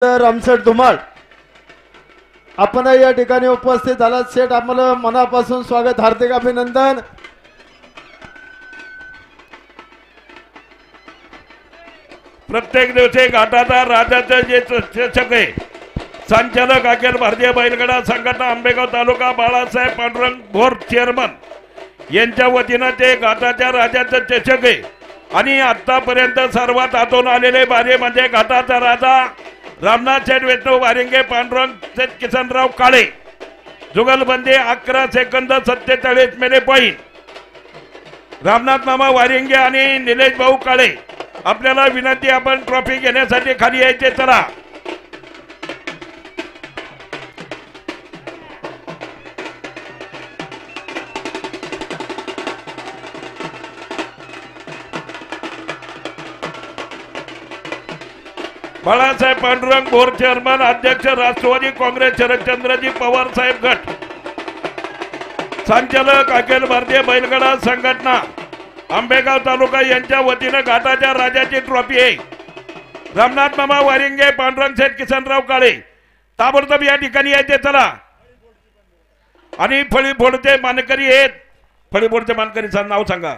रामशेठ धुमाळ आपण या ठिकाणी उपस्थित झालात शेठ, आम्हाला मनापासून स्वागत, हार्दिक अभिनंदन। प्रत्येक दिवशी घाटाचा राजाचे जे चषक आहे, संचालक अखिल भारतीय बैलगाडा संघटना आंबेगाव तालुका बाळासाहेब पांडुरंग भोर चेअरमन यांच्या वतीनं ते घाटाच्या राजाचं चषक आहे। आणि आतापर्यंत सर्वात आतून आलेले बारे म्हणजे घाटाचा राजा रामनाथ शेठ विष्णू वारिंगे पांडुरंग शेठ किसनराव काळे, जुगलबंदी 11 सेकंद 47 मिली पॉइंट। रामनाथ मामा वारिंगे आणि निलेश भाऊ काळे, आपल्याला विनंती, आपण ट्रॉफी घेण्यासाठी खाली यायचे। चला बाळासाहेब पांडुरंग भोर चेअरमन, अध्यक्ष राष्ट्रवादी काँग्रेस शरदचंद्रजी पवार साहेब गट, संचालक अखिल भारतीय बैलगाडा संघटना आंबेगाव तालुका यांच्या वतीनं घाटाच्या राजाची ट्रॉफी आहे। रामनाथ मामा वारिंगे पांडुरंग शेठ किसनराव काळे, ताबडतोब या ठिकाणी यायचे। चला आणि फळीफोडचे मानकरी आहेत, फळीफोडचे मानकरीचं नाव सांगा,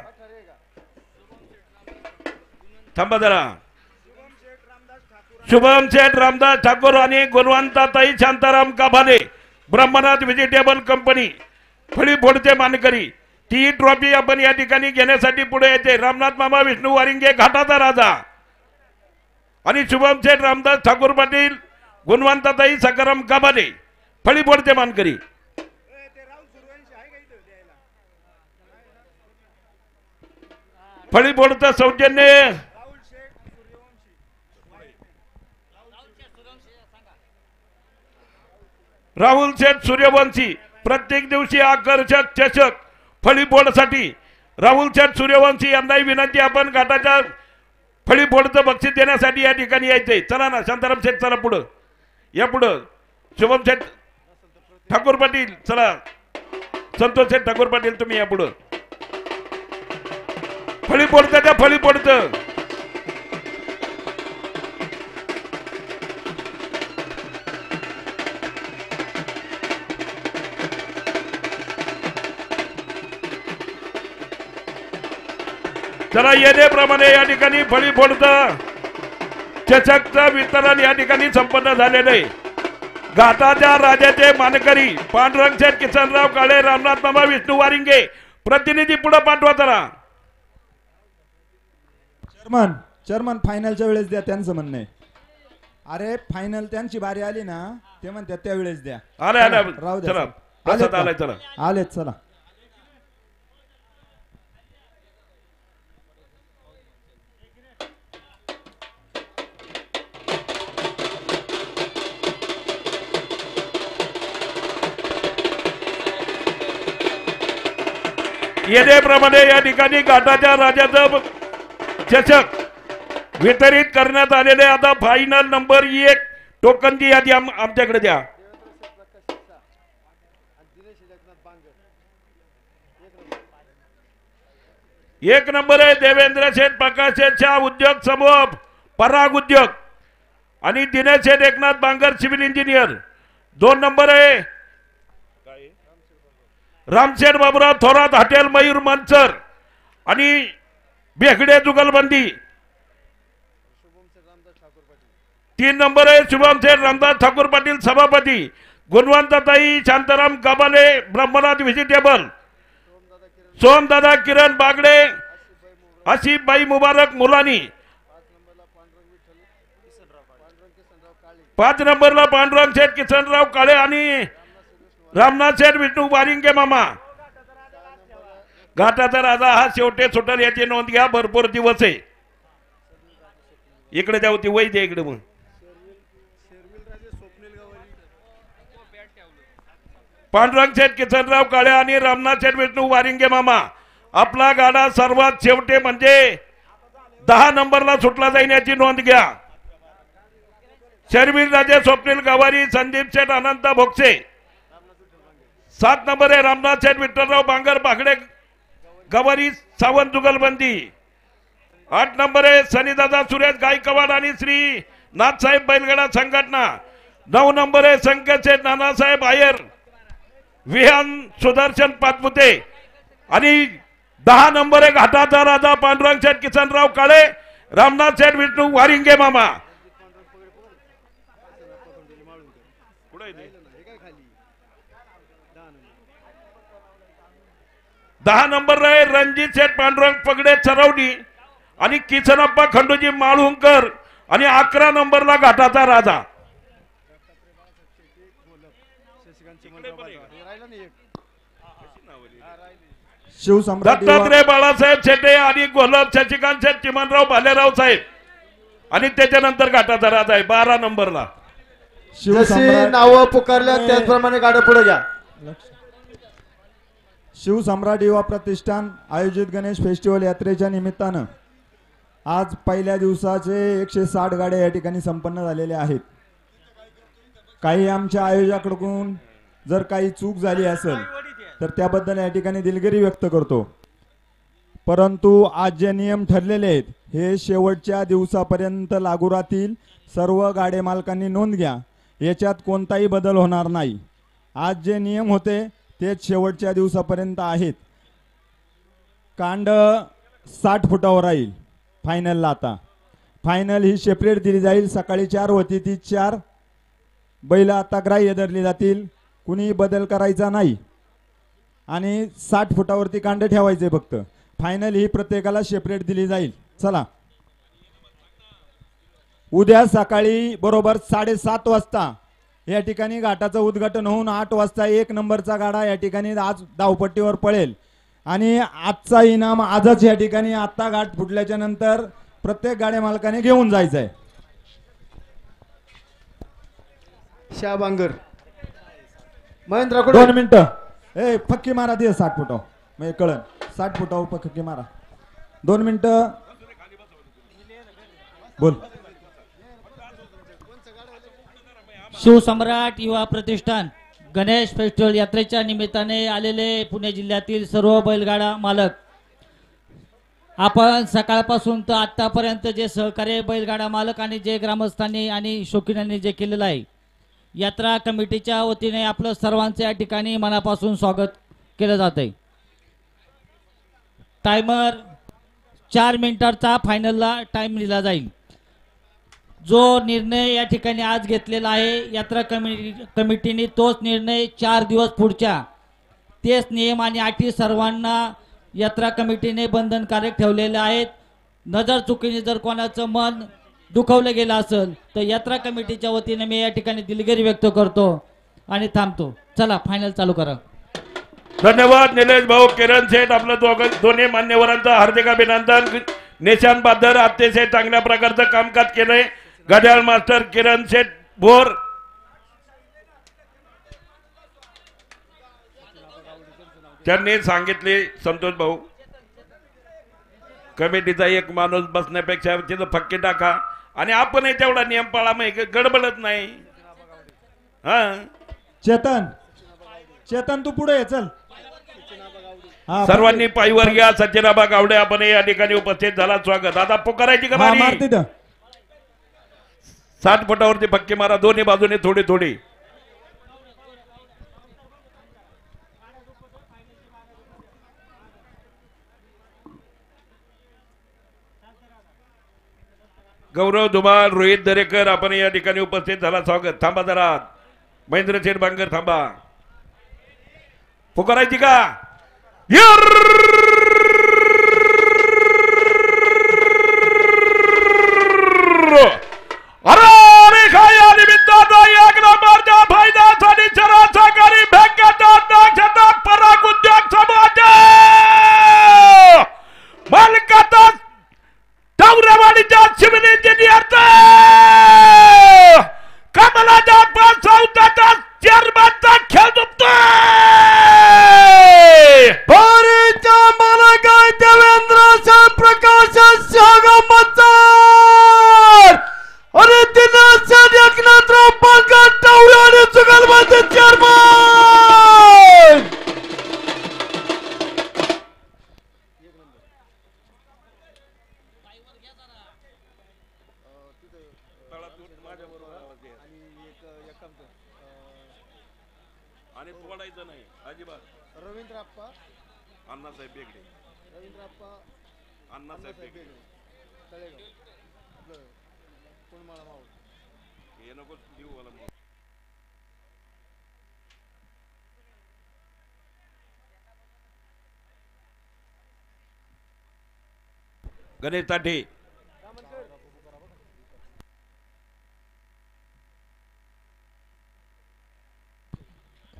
थांबा जरा। शुभम शेठ रामदास ठाकूर आणि गुणवंताताई शांताराम काभाले, ब्रह्मनाथ व्हेजिटेबल कंपनी, फळीफोडचे मानकरी। ती ट्रॉफी आपण या ठिकाणी घेण्यासाठी पुढे यायचे। रामनाथ मामा विष्णू वारिंगे घाटाचा राजा आणि शुभम शेठ रामदास ठाकूर पाटील, गुणवंताताई सकाराम काभाले, फळीफोडचे मानकरी। फळीफोडचं सौजन्य राहुल शेठ सूर्यवंशी, प्रत्येक दिवशी आकर्षक चषक फळीफोडसाठी राहुल शेठ सूर्यवंशी यांनाही विनंती, आपण घाटाच्या फळीफोडचं बक्षीस देण्यासाठी या ठिकाणी यायचंय। चला ना शांताराम शेठ, चला पुढं या, पुढं शुभम शेठ ठाकूर पाटील, चला संतोष शेठ ठाकूर पाटील, तुम्ही या पुढं। फळीफोडचं त्या फळीफोडचं चला येण्याप्रमाणे या ठिकाणी फळीफोडचं चषकचं वितरण या ठिकाणी संपन्न झालेलं आहे। घाटाच्या राजाचे मानकरी पांडुरंग शेठ किसनराव काळे, रामनाथ मामा विष्णू वारिंगे, प्रतिनिधी पुढे पाठवा। चला चेअरमन फायनलच्या वेळेस द्या, त्यांचं म्हणणं आहे। अरे फायनल त्यांची बारी आली ना, ते म्हणतात त्यावेळेस द्या। आले राहू द्या, चला प्रसाद आलाय, चला आलेत, चला। येण्याप्रमाणे या ठिकाणी घाटाच्या राजाचं चषक वितरित करण्यात आलेले। आता फायनल नंबर 1 टोकनची यादी आमच्याकडे द्या। एक नंबर आहे देवेंद्र शेठ प्रकाश शेठ शाह, उद्योग समूह पराग उद्योग, आणि Dinesh Sheth Eknath Bangar, civil engineer. 2 number आहे रामशेठ बाबुराव थोरात, हॉटेल मयूर मंचर आणि बेगडे जुगलबंदी। 3 नंबर आहे शुभम शेठ रामदास ठाकूर पाटील, सभापती, गुणवंताताई शांताराम काबाले, ब्रह्मनाथ व्हेजिटेबल, सोमदादा किरण बागडे, आसिफबाई मुबारक मुलानी। 5 नंबरला पांडुरंग शेठ किसनराव काळे आणि रामनाथ शेठ विष्णू वारिंगे मामा। घाटाचा राजा हा शेवटे सुटल याची नोंद घ्या, भरपूर दिवस आहे। इकडे जाऊ, ती वही द्या इकडे। मग पांडुरंग शेठ किसनराव काळे आणि रामनाथ शेठ विष्णू वारिंगे मामा, आपला गाडा सर्वात शेवटे म्हणजे 10 नंबरला सुटला जाईल याची नोंद घ्या। शर्वीर राजे स्वप्नील गवारी, संदीप शेठ अनंत भोगसे। 7 नंबर आहे रामनाथ शेठ विठ्ठलराव बांगर, बागडे गवारी, सावंत जुगलबंदी। 8 नंबर आहे सनीदादा सुरेश गायकवाड आणि श्री नाथसाहेब बैलगाडा संघटना. 9 नंबर आहे संकेत शेठ नानासाहेब आयर, विहान सुदर्शन पाचपुते आणि 10 नंबर आहे घाटाचा राजा पांडुरंग शेठ किसनराव काळे, रामनाथ शेठ विष्णू वारिंगे मामा. 10 नंबर आहे रणजित शेठ पांडुरंग पगडे चरवडी आणि किसनप्पा खंडूजी माळुंकर आणि 11 नंबरला घाटाचा राजा. शिवसम्राट दत्तात्रय बाळासाहेब शेटे आणि गोलब शशिकांत शेठ चिमनराव भालेराव साहेब आणि त्याच्यानंतर घाटाचा राजा आहे 12 नंबरला. जशी नावं पुकारल्या त्याचप्रमाणे गाड्या पुढे घ्या. शिवसम्राट युवा प्रतिष्ठान आयोजित गणेश फेस्टिवल यात्रेच्या निमित्तानं आज पहिल्या दिवसाचे 160 गाड्या या ठिकाणी संपन्न झालेल्या आहेत. काही आमच्या आयोजकाकडून जर काही चूक झाली असेल तर त्याबद्दल या ठिकाणी दिलगिरी व्यक्त करतो. परंतु आज जे नियम ठरलेले आहेत हे शेवटच्या दिवसापर्यंत लागू राहतील. सर्व गाडे मालकांनी नोंद घ्या, याच्यात कोणताही बदल होणार नाही. आज जे नियम होते तेच शेवटच्या दिवसापर्यंत आहेत. कांड 60 फुटावर राहील फायनलला. आता फायनल ही सेपरेट दिली जाईल. सकाळी 4 होती ती 4 बैल आता ग्राह्य धरली जातील. कुणी बदल करायचा नाही आणि 60 फुटावरती कांड ठेवायचे फक्त. फायनल ही प्रत्येकाला सेपरेट दिली जाईल. चला, उद्या सकाळी बरोबर 7:30 वाजता या ठिकाणी घाटाचं उद्घाटन होऊन 8 वाजता 1 नंबरचा गाडा या ठिकाणी आज धावपट्टीवर पळेल आणि आजचा इनाम आजच या ठिकाणी आता घाट फुटल्याच्या नंतर प्रत्येक गाड्या मालकाने घेऊन जायचं आहे. शाबांगर महेंद्र 2 मिनिटं. ए फक्की मारा दे 60 फुटाव म्हणजे कळन. 60 फुटाव फक्की मारा. 2 मिनिटं बोल. शिवसम्राट युवा प्रतिष्ठान गणेश फेस्टिवल यात्रेच्या निमित्ताने आलेले पुणे जिल्ह्यातील सर्व बैलगाडा मालक, आपण सकाळपासून तर आतापर्यंत जे सहकार्य बैलगाडा मालक आणि जे ग्रामस्थांनी आणि शौकीनांनी जे केलेलं आहे, यात्रा कमिटीच्या वतीने आपलं सर्वांचे या ठिकाणी मनापासून स्वागत केलं जात आहे. टायमर 4 मिनिटांचा फायनलला टाइम दिला जाईल. जो निर्णय या ठिकाणी आज घेतलेला आहे यात्रा कमिटीने तोच निर्णय 4 दिवस पुढच्या तेच नियम आणि अटी सर्वांना यात्रा कमिटीने बंधनकारक ठेवलेले आहेत. नजर चुकीने जर कोणाचं मन दुखवलं गेलं असेल तर यात्रा कमिटीच्या वतीने मी या ठिकाणी दिलगिरी व्यक्त करतो आणि थांबतो. चला फायनल चालू करा. धन्यवाद निलेश भाऊ. किरण शेठ आपलं दोन्ही मान्यवरांचं हार्दिक अभिनंदन. निशान बादर अतिशय चांगल्या प्रकारचं कामकाज केलंय. घड्याळ मास्टर किरण शेठ भोर, त्यांनी सांगितले संतोष भाऊ कमिटीचा एक माणूस बसण्यापेक्षा तिथं फक्के टाका आणि आपणही तेवढा नियम पाळा, मग गडबडत नाही. हा चेतन तू पुढे ये चल. सर्वांनी पायीवर घ्या. सचिनाबा गावडे आपण या ठिकाणी उपस्थित झाला, स्वागत. आता पुकारायची का बारी? 60 फुटावरती फक्के मारा दोन्ही बाजूने थोडी थोडी. गौरव धुमाल, रोहित दरेकर आपण या ठिकाणी उपस्थित झाला, स्वागत. थांबा जरा महेंद्र शेठ बांगर थांबा. पुकारायची का? फायद्यासाठी सहकारी बँकेचा पराग उद्योग समूहाच्या मालकाचा डवरेवाडीच्या सिव्हिल इंजिनियर कमलाच्या संस्थाचा चेअरमॅनचा खेळ दुखतोय. आणि तोडायचं नाही अजिबात. रवींद्र आप्पा अण्णासाहेब बेगडे, रवींद्र आप्पा अण्णासाहेब बेगडे. तळेगाव आपलं कोणमाळा माऊल. हे नको देऊ मला मग. गणेश ताठे,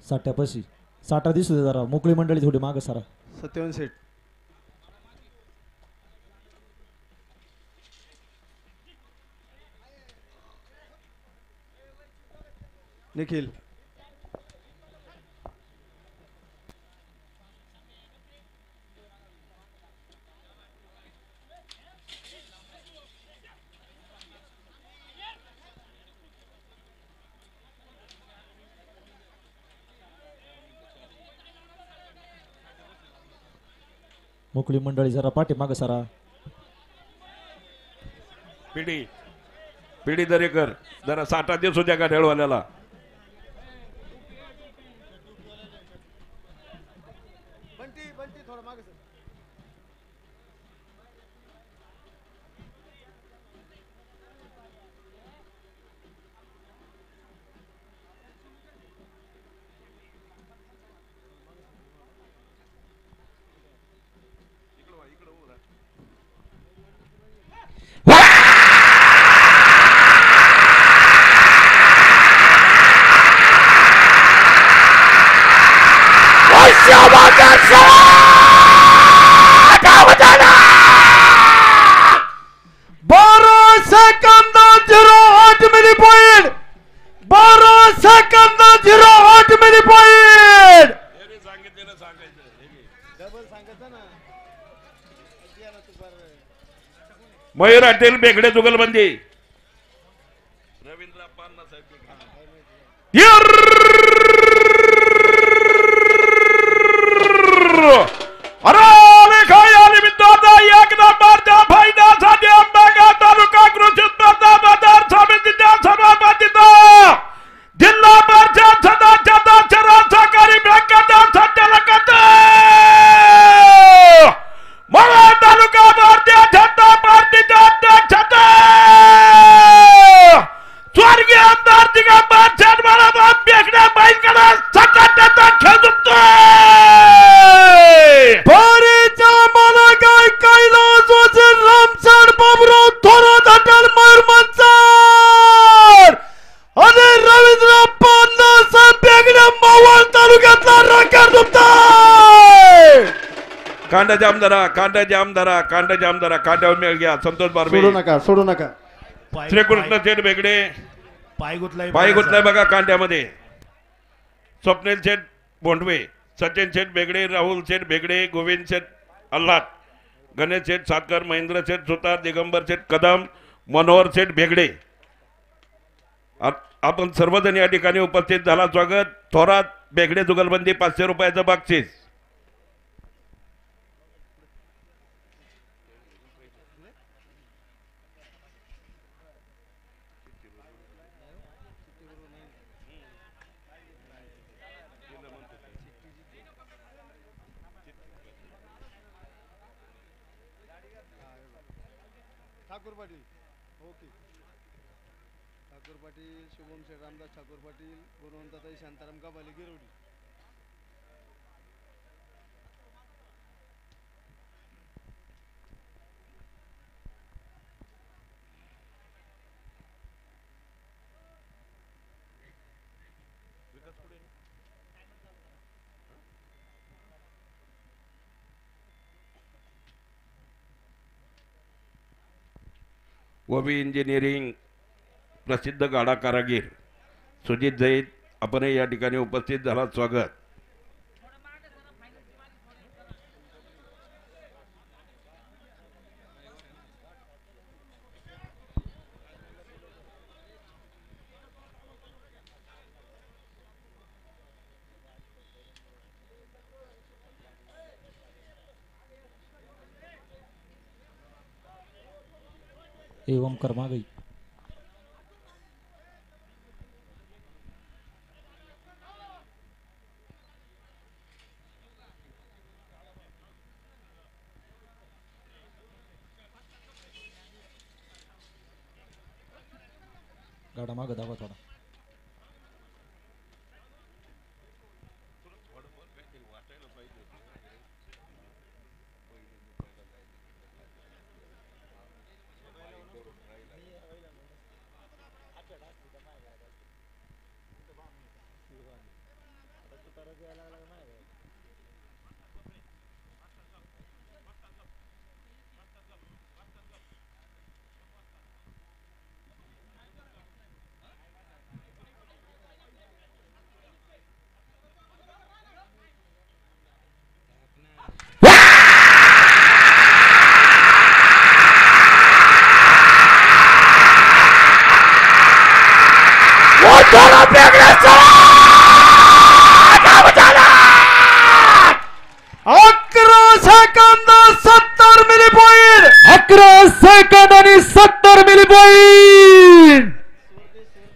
साठ्यापाशी साठा दिसू दे जरा, मोकळी मंडळी थोडी माग सारा. सत्यवन शेठ निखिल मोकळी मंडळी जरा पाठी माग सारा. पिढी पिढी दरेकर जरा साठा दिसू द्या गाड्यावाल्याला. बंटी बंटी थोडं मागे सर. मयूर हॉटेल बेगडे जुगलबंदी. रवींद्र आप्पा अण्णासाहेब एक नंबरच्या फायद्यासाठी आंबेगाव तालुका कृषी स्पर्धा बाजार समितीच्या सभापतीचा जिल्हा परिषद सदस्य सहकारी बँकेच्या संचालकाचा मला तालुका भारतीय जनता पार्टीच्या अध्यक्षता स्वर्गीय आमदार दिगंबर शेटमाला बेगडे बैलगाडा संघटनेचा खेळ दुखतोय. बारीच्या मला काय कैलास वजीर रामसर बाबुराव थोरात हॉटेल मयूर मंचर आणि रवींद्र अण्णासाहेब बेगडे मावळ तालुक्यातला राखीव दुपताय. कांड्याचे आमदारा कांड्याचे आमदारा कांड्याचे आमदारा कांड्यावर मेळ घ्या. संतोष बारबे सोडू नका. श्रीकृष्ण शेठ बेगडे पाय गुतलाय बघा कांड्यामध्ये. स्वप्नील शेठ बोंडवे, सचिन शेठ बेगडे, राहुल शेठ बेगडे, गोविंद शेठ अल्लाट, गणेश शेठ सातकर, महेंद्र शेठ सुतार, दिगंबर शेठ कदम, मनोहर शेठ बेगडे. आपण सर्वजण या ठिकाणी उपस्थित झाला. स्वागत. थोरात बेगडे जुगलबंदी 500 रुपयाचं बक्षीस. ठाकूर पाटील ओके. ठाकूर पाटील, शुभम शेठ रामदास ठाकूर पाटील, गुणवंताताई शांताराम काबाले गिरवडी. वबी इंजिनिअरिंग प्रसिद्ध गाडा कारागीर सुजित जैद आपणही या ठिकाणी उपस्थित झाला. स्वागत. ओमकार मागई. गाडा मागं दाबा थोडा.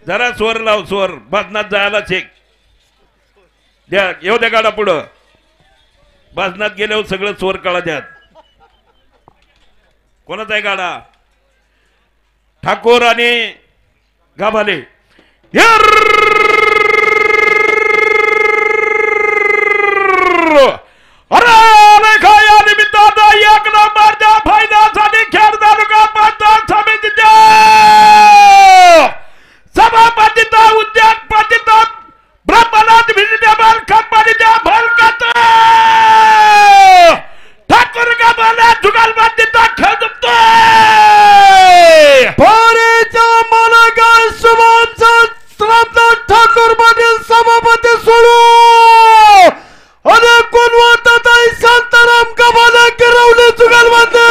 जरा स्वर लाव स्वर भजनात जायला चेक द्या येऊ द्या गाडा पुढं भजनात गेल्यावर सगळं स्वर कळा द्यात. कोणाचा आहे गाडा ठाकूर आणि गाभाले अरे खाया निमित्तानं एक नंबरच्या फायद्यासाठी खेड तालुका पंचायत समितीच्या सभापतीचा उद्योगपतीचा ब्रह्मनाथ व्हेजिटेबल कंपनीच्या भलकात ठाकूर गाभाले जुगालबंदीचा खेळ जिंकतोय. पोरीच्या मालका शुभमचा ठाकूर पाटील सभापती सोडू आणि गुणवत्ताताई शांताराम गाभाले गिरवली जुगालबंदी.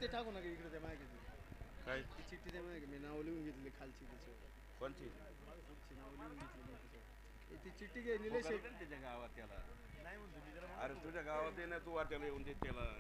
ते टाकू नका इकडे त्या मागे काय ती चिठ्ठी त्या मागे मी नाव लिहून घेतली खालची कोणची नाव लिहून घेतली ती चिठ्ठी घे निलेश त्याच्या गावात त्याला अरे तुझ्या गावात ये ना तू वाट्याला येऊन दे त्याला.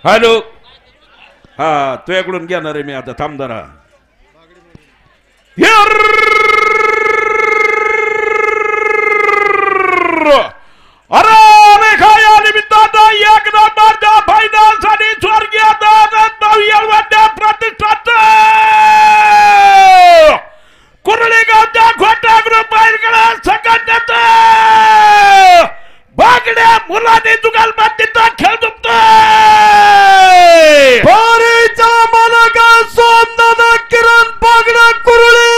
हॅलो हा तुझ्याकडून घेणार आहे मी आता थांब जरा. अरे खाया निमित्तानं एक नंबरच्या फायद्यासाठी स्वर्गीय दादा प्रतिष्ठान कुरळी गावच्या खोटा ग्रुप बाहेरकडे संघटनेचं बागड्या मुलांनी जुगालबंदीचा खेळ जिंकतोय. पोरीच्या मालका सोमनाथ किरण बागड्या कुरळी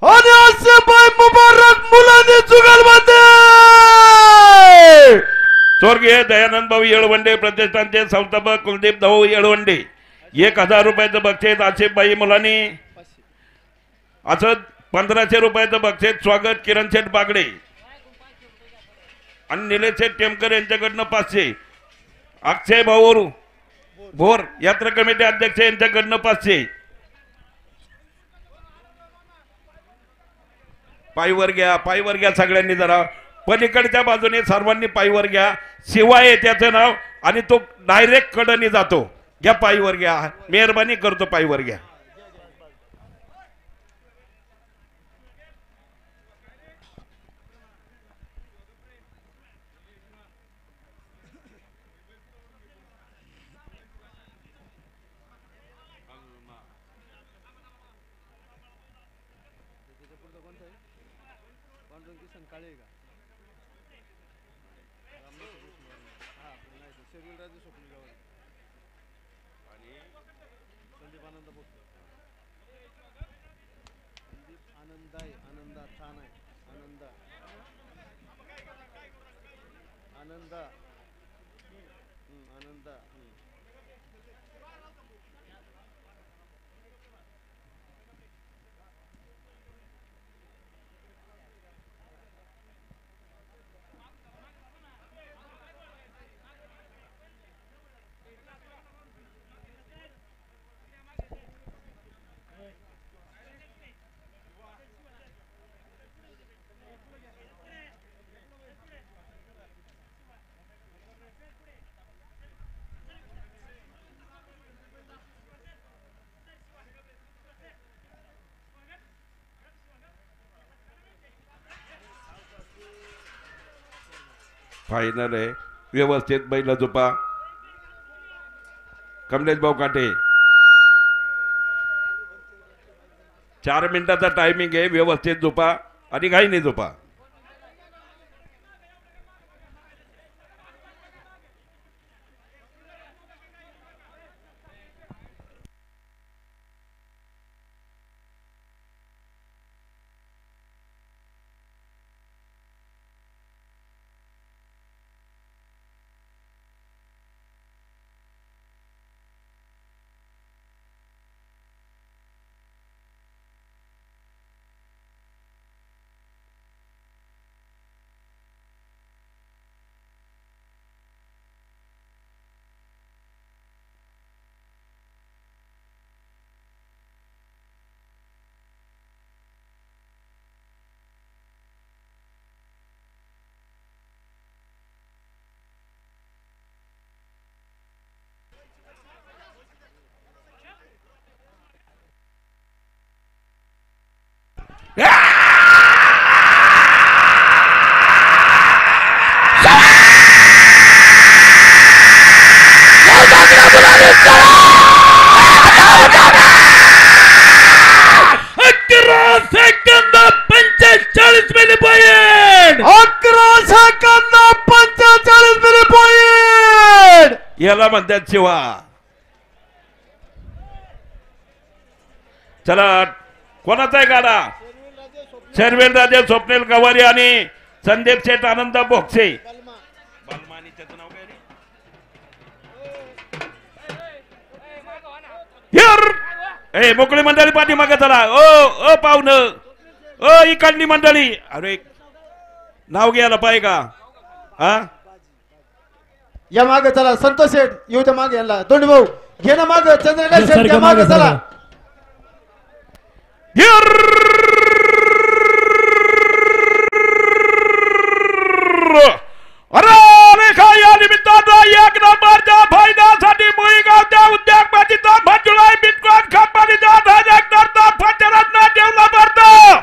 आणि आसिफभाई मुबारक मुलांनी जुगालबंदी. स्वर्गीय दयानंद भाऊ येळवंडे प्रतिष्ठानचे संस्थापक कुलदीप भाऊ येळवंडे 1000 रुपयाचं बक्षीस आसिफबाई मुलांनी असं 1500 रुपयाचं बक्षीस स्वागत किरण शेठ बागडे आणि निलेश शेठ टेमकर यांच्याकडनं 500 अक्षय भाऊ भोर यात्रा कमिटी अध्यक्ष यांच्याकडनं 500 पायवर घ्या सगळ्यांनी जरा पलीकडच्या बाजूने सर्वांनी पायवर घ्या. शिवाय त्याचं नाव आणि तो डायरेक्ट कडनी जातो. घ्या पायवर घ्या मेहरबानी करतो पायवर घ्या. पांडुरंग किसन काळे का हा नाही शेड्यूल राजे स्वप्नील गावाले आणि संदीप आनंद बोलतो संदीप आनंद आहे आनंदा छान आहे आनंदा आनंदा आनंदा फायनल आहे व्यवस्थित बैल झोपा कमलेश भाऊ काटे 4 मिनिटाचा टायमिंग आहे व्यवस्थित झोपा आणि घाई नाही झोपा याला म्हणतात शिवा चला कोणाचा आहे गाडा शर्वेल राजे स्वप्नील गवारी आणि संदीप शेठ आनंद बोक्षे नाव काय रे मोकळी मंडळी पाठीमागे चला ओ पाहुण ओ इकडली मंडळी अरे नाव घ्यायला पाहिजे का हा या मागे चला संतोष शेठ येऊ त्या मागे यांना दोन्ही भाऊ घे ना मागे चंद्रकांत शेठ या मागे चला अरे काय या निमित्तानं एक नंबरच्या फायद्यासाठी मुळीगावच्या उद्योगपतीचा मंजुळाई बिटकॉइन कंपनीचा डायरेक्टरचा पंचरत्न ठेवला भरतं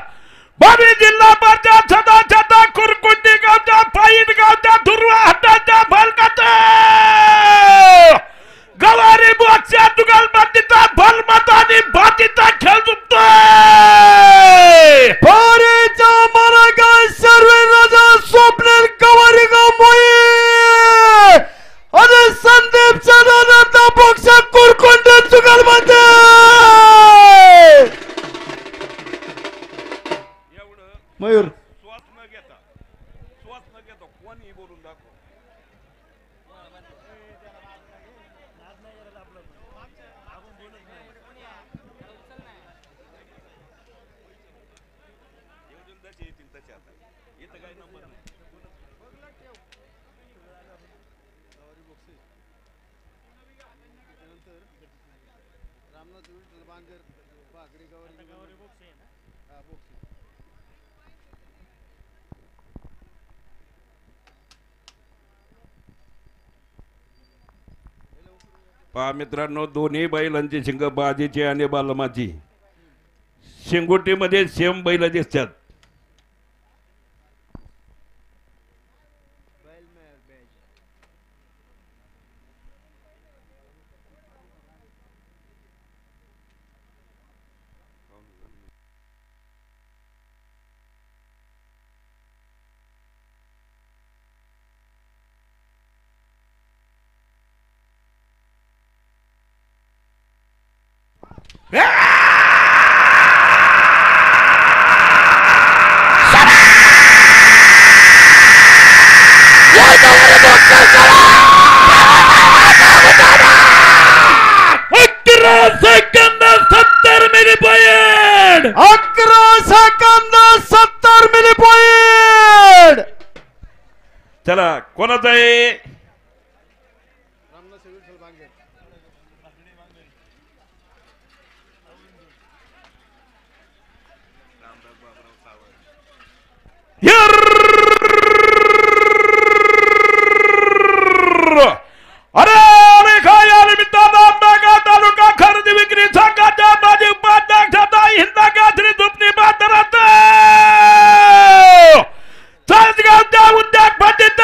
बारी जिल्हा परिषद सदस्याचा कुरकुंडी गावच्या फाईन गावच्या दुर्वा हट्टाच्या फलकाचा गवारी बोक्सच्या जुगलबंदीचा फलमतानी बातीचा खेळ जुंपतोय पारीचा मार्ग सर्वे राजा स्वप्नील गवारी गावमुळे आणि संदीप सदानंद बोक्स कुरकुंडी जुगलबंदी मयूर श्वास न घेता कोणी बोलून दाखव रामनाथ विठ्ठल बांगर बागडी गवारी बोक्से हा बोक्से पहा मित्रांनो दोन्ही बैलांची शिंग बाजीची आणि बालमाची शिंगोटीमध्ये सेम बैल दिसतात second 70 milli point 11 second 70 milli point. चला कोणाचं आहे रामनाथ शेवीर बांगे. अरे अरे काय या निमित्तानं आंबेगाव तालुका खरेदी विक्री संघाच्या माजी उपाध्यक्षाचा हिंदा गाजरी दुपणी बाजारात चाळीसगावच्या उद्योगपतीत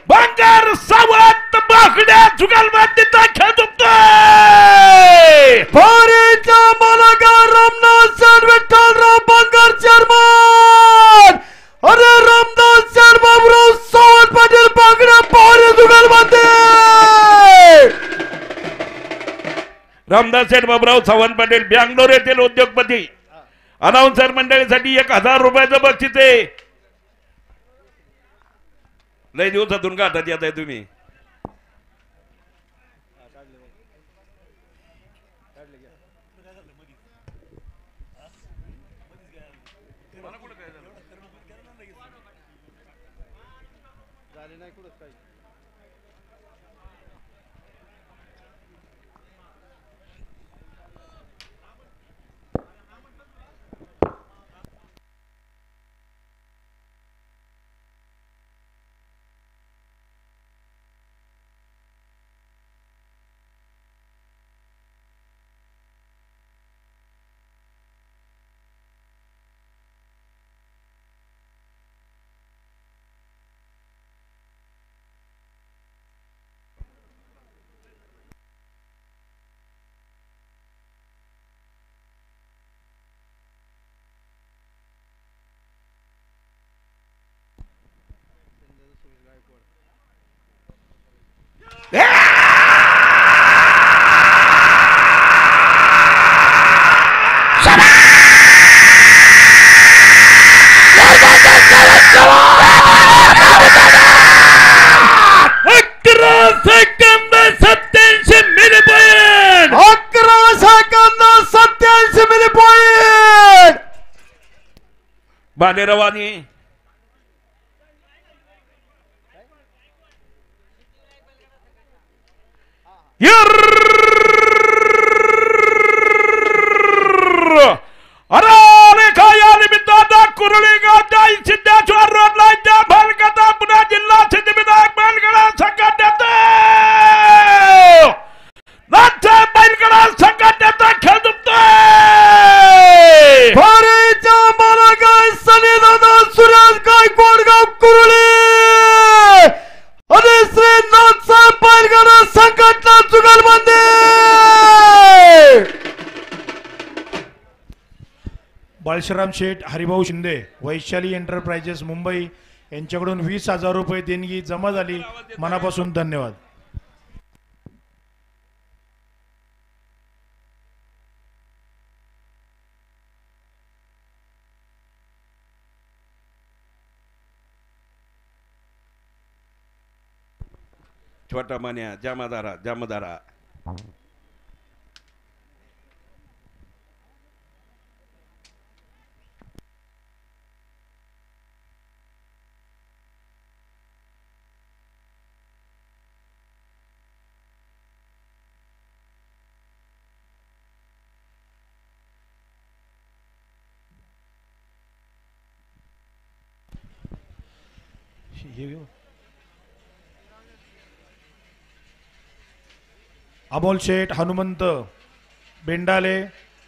बंगार सावंत बाकड्या जुगलबंदीचा खेळ दुखतोय. पारीच्या मालका रामनाथ सर विठ्ठलराव बंगार चेअरमन. अरे रामदास सर बाबूराव सावंत पाटील बागड्या पारी जुगलबंदी. रामदास सेठ बाबूराव सावंत पाटील बँगलोर येथील उद्योगपती. अनाउन्सर मंडळीसाठी 1000 रुपयाचं बक्षीस आहे. लय दिवसातून गाठात येत आहे तुम्ही. झाले नाही कुठंच काही. Second 87 milli point 11 second 87 milli point. बालेरवानी अरे अरे काय या निमित्तानं कुरळी गावच्या सिद्धेश्वर रोडला त्या भालगडा पुणे जिल्हा सिद्धिविनायक बैलगाडा संघटनेचा बैलगाडा संघटनेचा खेळ दुखतोय. पारीच्या मालका सनीदादा सुरेश गायकवाडगाव कुरळी. आणि श्री नाथसाहेब बैलगाडा संघटना जुगलबंदी. बाळशराम शेठ हरिभाऊ शिंदे वैशाली एंटरप्राइजेस मुंबई यांच्याकडून 20,000 रुपये देणगी जमा झाली. मनापासून धन्यवाद. छोटा मान्या जामदारा जामदारा अमोल शेठ हनुमंत बेंडाले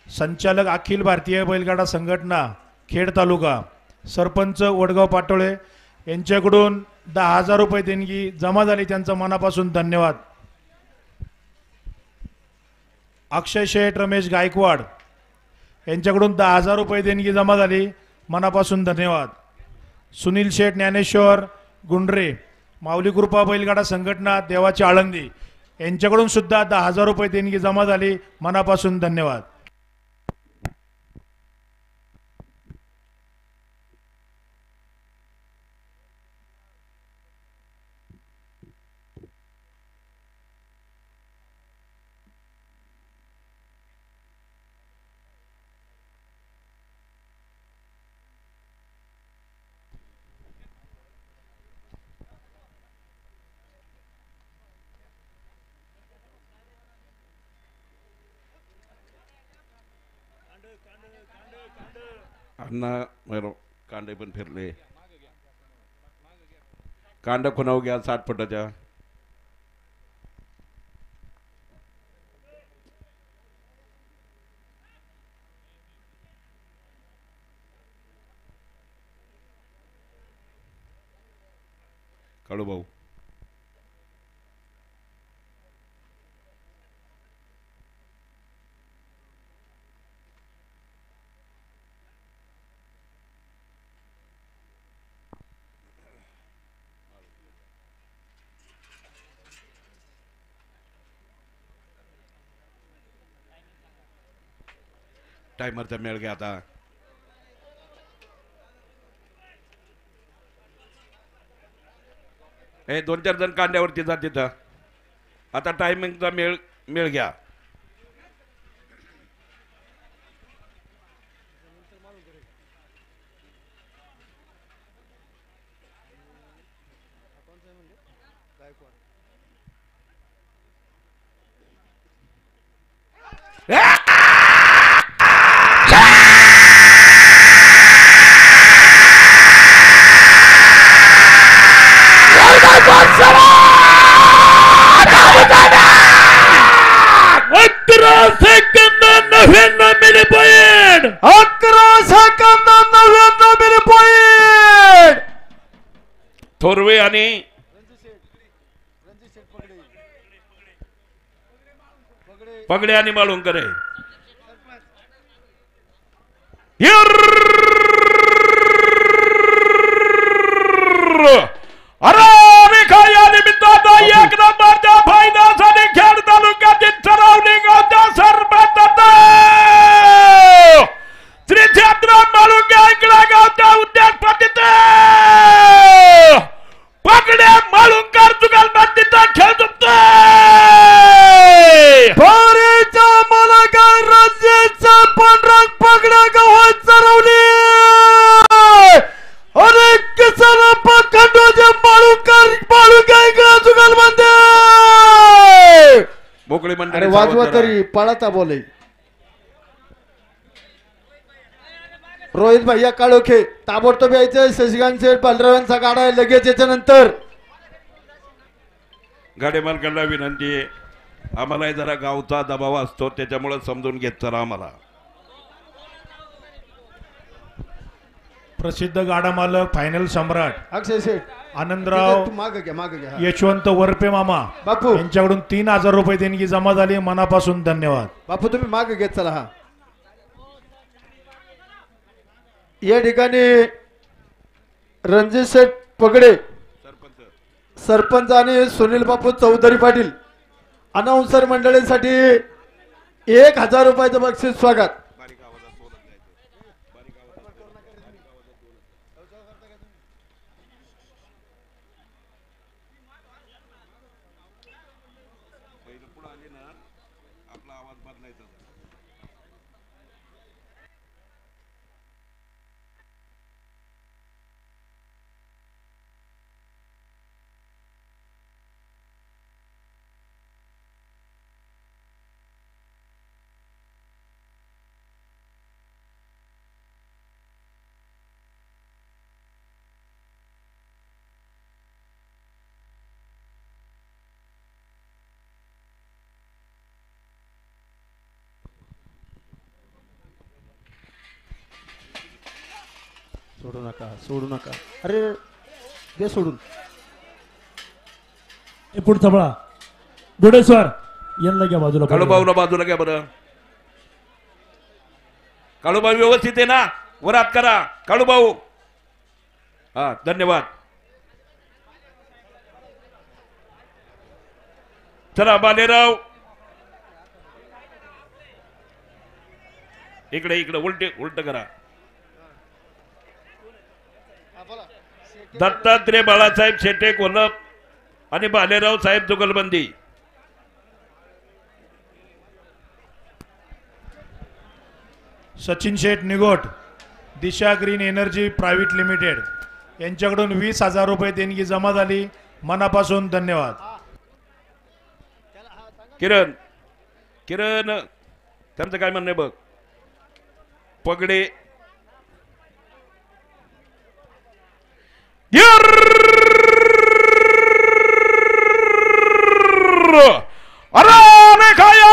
संचालक अखिल भारतीय बैलगाडा संघटना खेड तालुका सरपंच वडगाव पाटोळे यांच्याकडून 10,000 रुपये देणगी जमा झाली. त्यांचा मनापासून धन्यवाद. अक्षय शेठ रमेश गायकवाड यांच्याकडून 10,000 रुपये देणगी जमा झाली. मनापासून धन्यवाद. सुनील शेठ ज्ञानेश्वर गुंडरे माऊली कृपा बैलगाडा संघटना देवाची आळंदी यांच्याकडून सुद्धा 10,000 रुपये देणगी जमा झाली. मनापासून धन्यवाद. अण्णा बरोबर कांडे पण फिरले. कांड खुणाव घ्या 60 फुटाच्या. काळू भाऊ टायमरचा मेळ घ्या आता. हे 2-4 जण कांद्यावरती जा तिथं. आता टायमिंगचा मेळ घ्या. थोरवे आणि पगडे आणि माळुंकर आहे. या निमित्तानं 1 नंबरच्या फायद्यासाठी खेड तालुक्यातील चरवली गावच्या सरपंच श्री चंद्रराव माळुंगे इंगळा गावच्या उद्योगपतीचे पगडे माळुंकर जुगलबंदीचा खेळ जिंकतोय. भारीच्या मालगाव राज्याचा पांढरा पगडा गावात चरवली अरे किसन खंडोजे माळुंकर जुगलबंदी मोकळी मंडळी अरे वाजवा तरी पळाता बोले. रोहित भैया काळोखे ताबडतोब यायचं. शशिकांत शेठ बलरावांचा गाडा आहे लगेच याच्यानंतर. गाडी मालकांना विनंती आहे, आम्हाला जरा गावचा दबाव असतो त्याच्यामुळे समजून घेत चला. आम्हाला प्रसिद्ध गाडा मालक फायनल सम्राट अक्षय शेठ आनंदराव माग घ्या. यशवंत वरपे मामा बापू यांच्याकडून 3,000 रुपये देणगी जमा झाली. मनापासून धन्यवाद. बापू तुम्ही माग घेत चला. हा या ठिकाणी रणजित शेठ पगडे सरपंच आणि सुनील बापू चौधरी पाटील अनाउन्सर मंडळींसाठी 1,000 रुपयाचं बक्षीस स्वागत. आपला आवाज बदलायचा. सोडू नका अरे दे सोडून. पुढचा बळा बुडेश्वर यांना घ्या बाजूला. काळूभाऊला बाजूला घ्या बरं. काळूभाऊ व्यवस्थित आहे ना? वर हात करा काळूभाऊ. हा धन्यवाद. चला बालेराव इकडे इकडे उलट करा. दत्तात्रय बाळासाहेब शेटे कोल्हापूर आणि बालेराव साहेब जुगलबंदी. सचिन शेठ निगोट दिशा ग्रीन एनर्जी प्रायव्हेट लिमिटेड यांच्याकडून 20,000 रुपये देणगी जमा झाली. मनापासून धन्यवाद. किरण त्यांचं काय म्हणणं आहे बघ. पगडे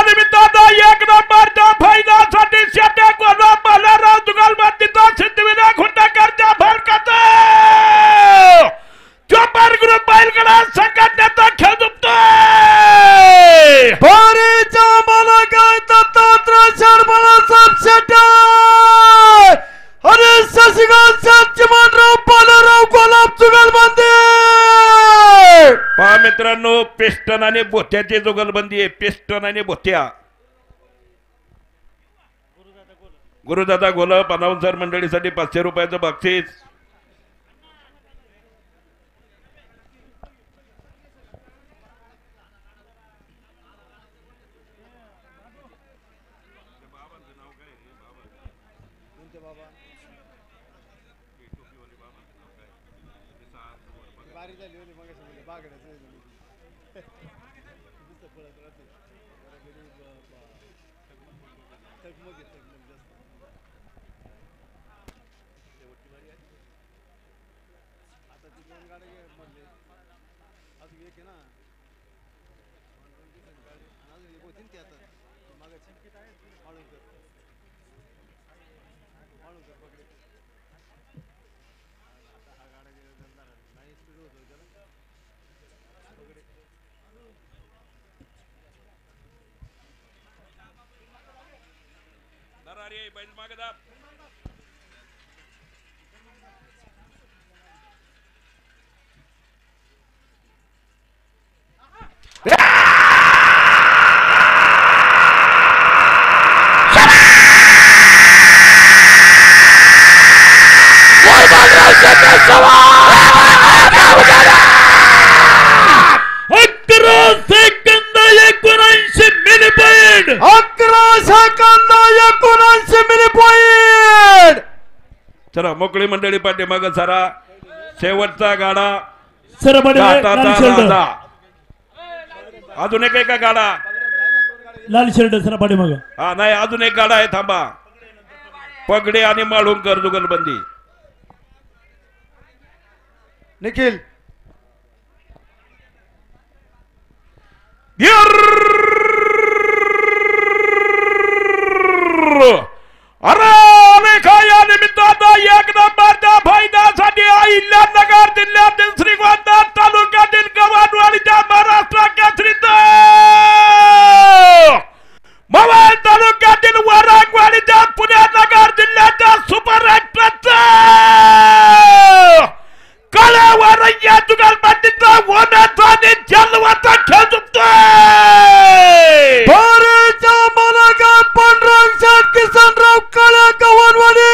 निमित्तानं एक नंबरच्या फायद्यासाठी शेटे कोल्हापूर बालेराव जुगलबंदीचा सिद्धिविनायक हुंडाकरच्या फरकाचा चोपर ग्रुप बैलगाडा संघटनेचा खेळ झुकतोय. बारीच्या मला काय दत्तात्रय शर्माला शेटे आणि शशिकांत चिमणराव बालेराव कोल्हापूर जुगलबंदी. पहा मित्रांनो पिस्टन आणि बोथ्याची जुगलबंदी आहे. पिस्टन आणि बोथ्या. गुरुदादा गोलप अनाउन्सर मंडळीसाठी 500 रुपयाचं बक्षीस. चला मोकळी मंडळी पाठीमाग सारा. शेवटचा गाडा अजून एक का गाडा लाल शर्ट सर पाठीमाग. हा नाही अजून एक गाडा आहे थांबा. पगडे आणि माळुंकर जुगलबंदी. निखिल या निमित्तानं एक नंबरच्या फायद्यासाठी अहिल्यानगर जिल्ह्यातील श्रीगोंदा तालुक्यातील गव्हाणवाडीच्या महाराष्ट्र केसरीत मवाळ तालुक्यातील वरांगवाडीच्या पुण्यानगर जिल्ह्याच्या सुपर एक्सप्रेसचा कळ्यावर या जुगलबंदीचा होण्याचा आणि जलवाचा खेळ झुकतोय. बारीच्या मला काय पांढरा किसनराव काळ्या Gavhanwadi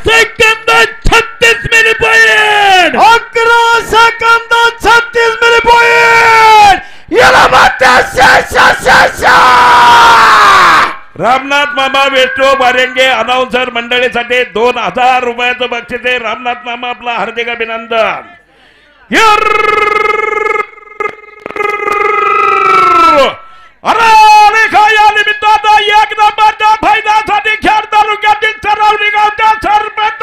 second 36 milli point 11 second 36 milli point याला रामनाथ मामा वेस्टो बारेंगे अनाउन्सर मंडळीसाठी 2000 रुपयाचं बक्षीस आहे. रामनाथ मामा आपला हार्दिक अभिनंदन. या निमित्तानं एक नंबरच्या फायद्यासाठी खेड तालुक्यातील चरवली गावच्या सरपंच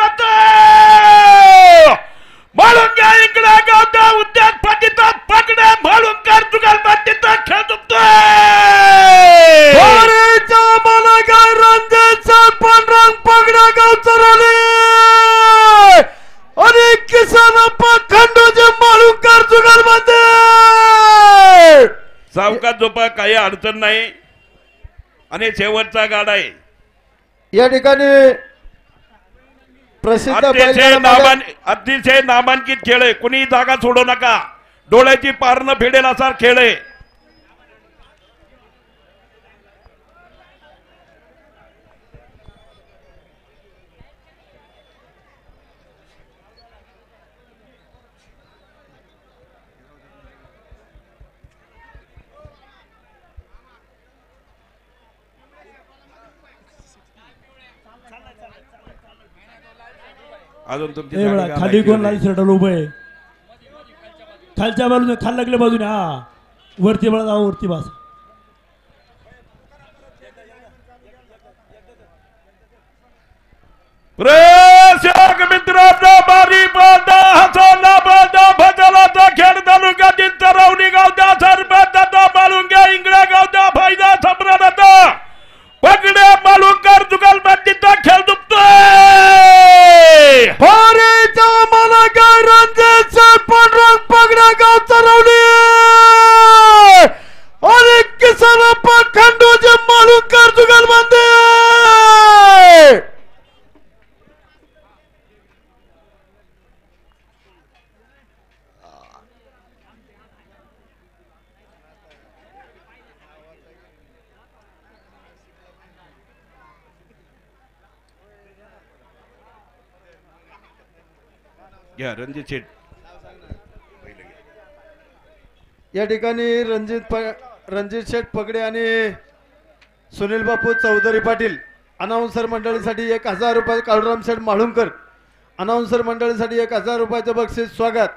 माळुंगे इकडे गावच्या उद्यान पतिता पकडे माळुंकर जुगलबंदीचा खेळ दुखतोय. पांढरंग पगडा गाव चरवली आणि किसानप्पा खंडोजी माळुंकर जुगलबंदी. सावकाश झोपा, काही अडचण नाही आणि शेवटचा गाडा आहे. या ठिकाणी प्रसिद्ध अतिशय नामांकित खेळ आहे. कुणी जागा सोडू नका. डोळ्याची पारणं फेडेल असा खेळ आहे. अजून तुमची खाली कोण लाल शर्ट उभं आहे खालच्या बाजूने खाल लागल्या बाजूने हा वरती बळा जाऊ वरती बस. प्रेक्षक मित्रांनो बारी बांधा हसवला बांधा भजलाचा खेड तालुक्यातील चरवली गावच्या सरपंचाचा माळुंगे इंगळे गावच्या फायदा सम्राटाचा पगडे माळुंकर जुगलबंदीचा खेळ दुखतोय. पांढरंग पगडा गाव चरवली आणि किसानप्पा खंडोजी माळुंकर जुगलबंदी. रणजित शेठ या ठिकाणी रणजित शेठ पगडे आणि सुनील बापू चौधरी पाटील अनाउन्सर मंडळीसाठी 1000 रुपये. काळूराम शेठ माळुंकर अनाउन्सर मंडळीसाठी 1000 रुपयाचं बक्षीस. स्वागत.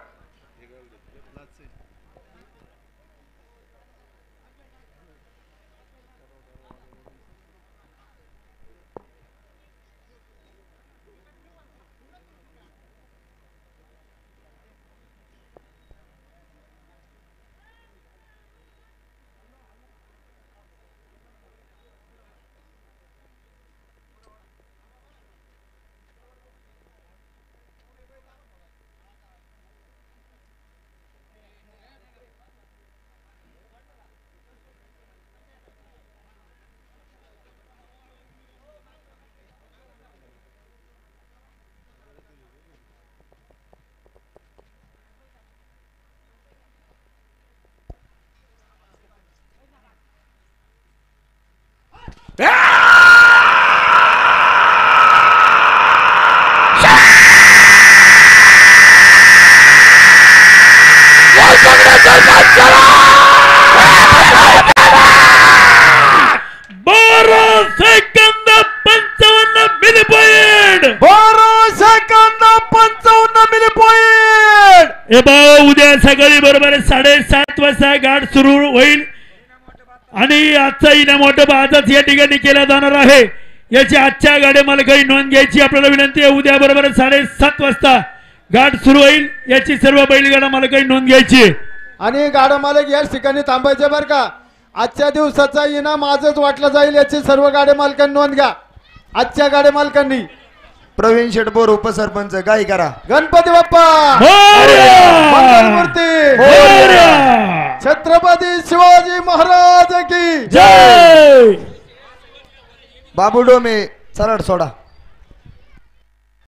उद्या सकाळी बरोबर 7:30 वाजता गाठ सुरू होईल आणि आजचा इनाम वाटप आजच या ठिकाणी केला जाणार आहे. याची आजच्या गाड्या मालकांनी नोंद घ्यायची आपल्याला विनंती आहे. उद्या बरोबर 7:30 वाजता गाठ सुरू होईल. याची सर्व बैलगाडा मालकांनी नोंद घ्यायची आणि गाडा मालक याच ठिकाणी थांबायचे बरं का. आजच्या दिवसाचा इनाम आजच वाटला जाईल याची सर्व गाड्या मालकांनी नोंद घ्या. आजच्या गाड्या मालकांनी प्रवीण शेटबोर उपसरपंच गाई करा. गणपती बाप्पा मंगलमूर्ती छत्रपती शिवाजी महाराज की जय. बाबू डोमे सरळ सोडा.